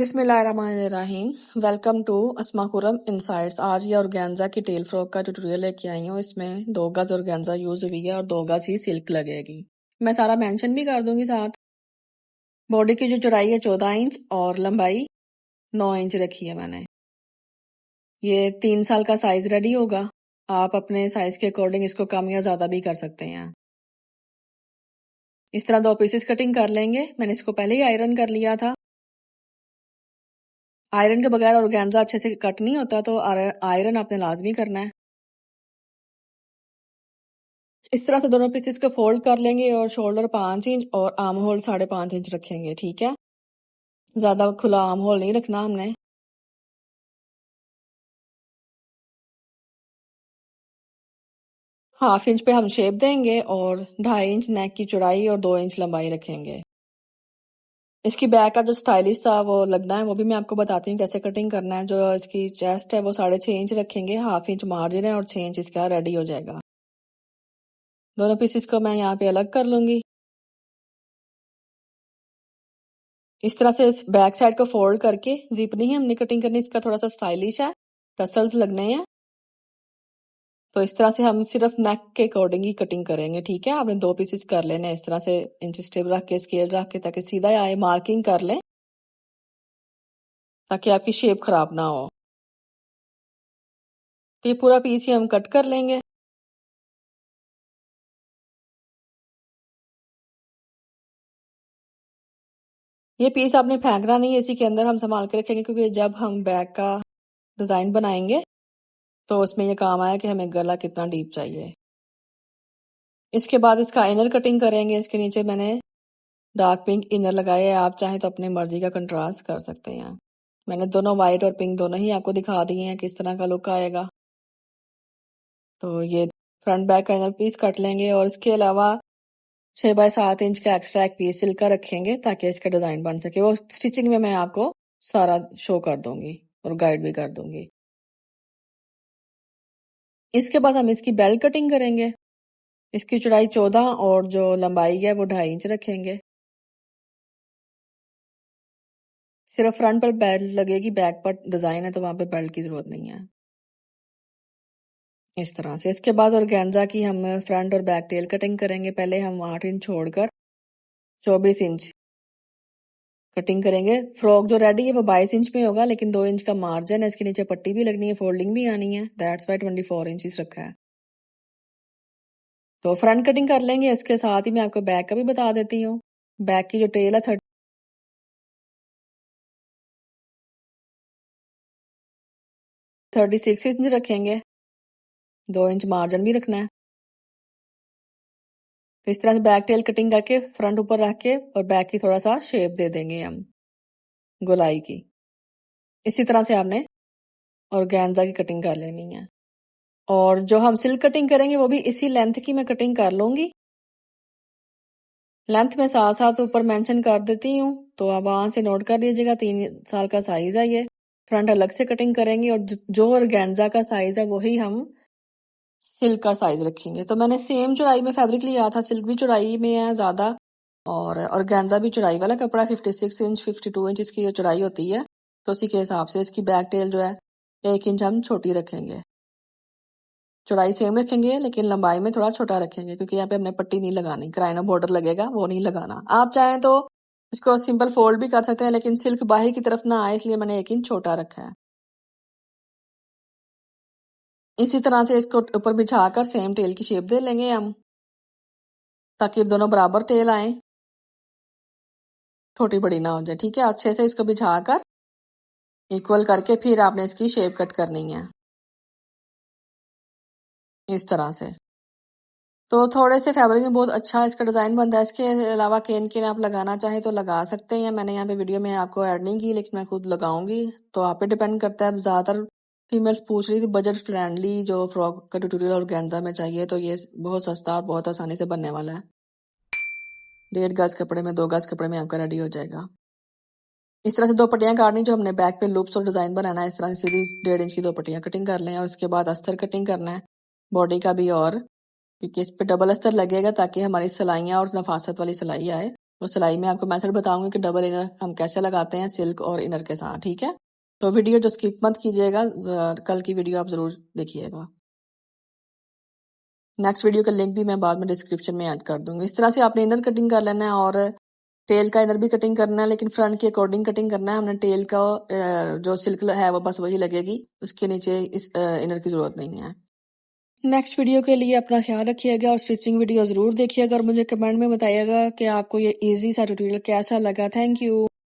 बिस्मिल्लाहिर्रहमानिर्रहीम। Welcome to Asma Khurram insights. आज ये ऑर्गेन्जा की टेल फ्रॉक का ट्यूटोरियल लेके आई हूँ। इसमें 2 गज ऑर्गेन्जा यूज हुई है और 2 गज ही सिल्क लगेगी। मैं सारा मेंशन भी कर दूंगी साथ। बॉडी की जो चौड़ाई है 14 इंच और लंबाई 9 इंच रखी है मैंने। ये 3 साल का साइज रेडी होगा। आप अपने साइज के अकॉर्डिंग इसको कम या ज्यादा भी कर सकते हैं। इस तरह 2 पीसेस कटिंग कर लेंगे। मैंने इसको पहले ही आयरन कर लिया था। आयरन के बगैर ऑर्गेन्जा अच्छे से कट नहीं होता, तो आयरन आपने लाजमी करना है। इस तरह से दोनों पीसेस को फोल्ड कर लेंगे और शोल्डर 5 इंच और आर्म होल 5.5 इंच रखेंगे। ठीक है, ज्यादा खुला आर्म होल नहीं रखना हमने। ½ इंच पे हम शेप देंगे और 2.5 इंच नेक की चौड़ाई और 2 इंच लंबाई रखेंगे। इसकी बैक का जो स्टाइलिश सा वो लगना है वो भी मैं आपको बताती हूँ कैसे कटिंग करना है। जो इसकी चेस्ट है वो 6.5 इंच रखेंगे। ½ इंच मार्जिन है और 6 इंच इसका रेडी हो जाएगा। दोनों पीसेस को मैं यहाँ पे अलग कर लूंगी। इस तरह से इस बैक साइड को फोल्ड करके, जिप नहीं हमने कटिंग करनी, इसका थोड़ा सा स्टाइलिश है, टसल्स लगने हैं। तो इस तरह से हम सिर्फ नेक के अकॉर्डिंग ही कटिंग करेंगे। ठीक है, आपने 2 पीसेस कर लेने इस तरह से, इंच टेप रख के, स्केल रख के, ताकि सीधा आए। मार्किंग कर लें ताकि आपकी शेप खराब ना हो। तो ये पूरा पीस ही हम कट कर लेंगे। ये पीस आपने फेंकना नहीं है, इसी के अंदर हम संभाल के रखेंगे, क्योंकि जब हम बैक का डिजाइन बनाएंगे तो उसमें ये काम आया कि हमें गला कितना डीप चाहिए। इसके बाद इसका इनर कटिंग करेंगे। इसके नीचे मैंने डार्क पिंक इनर लगाए है। आप चाहें तो अपनी मर्जी का कंट्रास्ट कर सकते हैं। मैंने दोनों व्हाइट और पिंक दोनों ही आपको दिखा दिए हैं किस तरह का लुक आएगा। तो ये फ्रंट बैक का इनर पीस कट लेंगे और इसके अलावा 6 बाय 7 इंच का एक्स्ट्रा एक पीस सिल्क का रखेंगे ताकि इसका डिजाइन बन सके। वो स्टिचिंग में मैं आपको सारा शो कर दूंगी और गाइड भी कर दूंगी। इसके बाद हम इसकी बेल्ट कटिंग करेंगे। इसकी चौड़ाई 14 और जो लंबाई है वो 2.5 इंच रखेंगे। सिर्फ फ्रंट पर बेल्ट लगेगी, बैक पर डिजाइन है तो वहां पे बेल्ट की जरूरत नहीं है। इस तरह से इसके बाद ऑर्गेन्जा की हम फ्रंट और बैक टेल कटिंग करेंगे। पहले हम 8 इंच छोड़कर 24 इंच कटिंग करेंगे। फ्रॉक जो रेडी है वो 22 इंच में होगा, लेकिन 2 इंच का मार्जिन है। इसके नीचे पट्टी भी लगनी है, फोल्डिंग भी आनी है। दैट्स वाई 24 इंच रखा है। तो फ्रंट कटिंग कर लेंगे। इसके साथ ही मैं आपको बैक का भी बता देती हूँ। बैक की जो टेल है 36 इंच रखेंगे। 2 इंच मार्जिन भी रखना है। तो इस तरह से बैक टेल कटिंग करके फ्रंट ऊपर रख के और बैक की थोड़ा सा शेप दे देंगे हम गोलाई की। इसी तरह से आपने ऑर्गेन्जा की कटिंग कर लेनी है। और जो हम सिल्क कटिंग करेंगे वो भी इसी लेंथ की मैं कटिंग कर लूंगी। लेंथ में साथ साथ ऊपर मेंशन कर देती हूँ, तो आप वहां से नोट कर लीजिएगा। 3 साल का साइज है ये। फ्रंट अलग से कटिंग करेंगे और जो ऑर्गेन्जा का साइज है वही हम सिल्क का साइज रखेंगे। तो मैंने सेम चौड़ाई में फैब्रिक लिया था। सिल्क भी चौड़ाई में है ज्यादा और ऑर्गेन्जा भी चौड़ाई वाला कपड़ा। 56 इंच 52 इंच इसकी चौड़ाई होती है। तो उसी के हिसाब से इसकी बैक टेल जो है 1 इंच हम छोटी रखेंगे। चौड़ाई सेम रखेंगे लेकिन लंबाई में थोड़ा छोटा रखेंगे, क्योंकि यहाँ पे हमने पट्टी नहीं लगानी। कराइना बॉर्डर लगेगा वो नहीं लगाना। आप चाहें तो इसको सिंपल फोल्ड भी कर सकते हैं, लेकिन सिल्क बाहर की तरफ ना आए इसलिए मैंने 1 इंच छोटा रखा है। इसी तरह से इसको ऊपर बिछाकर सेम टेल की शेप दे लेंगे हम, ताकि दोनों बराबर टेल आए, छोटी बड़ी ना हो जाए। ठीक है, अच्छे से इसको बिछाकर इक्वल करके फिर आपने इसकी शेप कट करनी है इस तरह से। तो थोड़े से फैब्रिक में बहुत अच्छा इसका डिजाइन बनता है। इसके अलावा केन केन आप लगाना चाहे तो लगा सकते हैं। मैंने यहाँ पे वीडियो में आपको ऐड नहीं की, लेकिन मैं खुद लगाऊंगी। तो आप पे डिपेंड करता है। ज्यादातर फीमेल्स पूछ रही थी बजट फ्रेंडली जो फ्रॉक का ट्यूटोरियल ऑर्गेन्जा में चाहिए, तो ये बहुत सस्ता और बहुत आसानी से बनने वाला है। 1.5 गज कपड़े में, 2 गज कपड़े में आपका रेडी हो जाएगा। इस तरह से 2 पट्टियां काटनी, जो हमने बैक पे लूप्स और डिजाइन बनाना है। इस तरह से सीधी 1.5 इंच की 2 पट्टियां कटिंग कर लें और उसके बाद अस्तर कटिंग करना है बॉडी का भी, और क्योंकि इस पे डबल अस्तर लगेगा ताकि हमारी सिलाइयां और नफासत वाली सिलाई आए। वो सिलाई में आपको मेथड बताऊंगी कि डबल इनर हम कैसे लगाते हैं सिल्क और इनर के साथ, ठीक है। तो वीडियो जो स्किप मत कीजिएगा, कल की वीडियो आप जरूर देखिएगा। नेक्स्ट वीडियो का लिंक भी मैं बाद में डिस्क्रिप्शन में ऐड कर दूंगी। इस तरह से आपने इनर कटिंग कर लेना है और टेल का इनर भी कटिंग करना है, लेकिन फ्रंट के अकॉर्डिंग कटिंग करना है। हमने टेल का जो सिल्क है वो बस वही लगेगी, उसके नीचे इस इनर की जरूरत नहीं है। नेक्स्ट वीडियो के लिए अपना ख्याल रखिएगा और स्टिचिंग वीडियो जरूर देखिएगा और मुझे कमेंट में बताइएगा कि आपको ये इजी सा ट्यूटोरियल कैसा लगा। Thank you.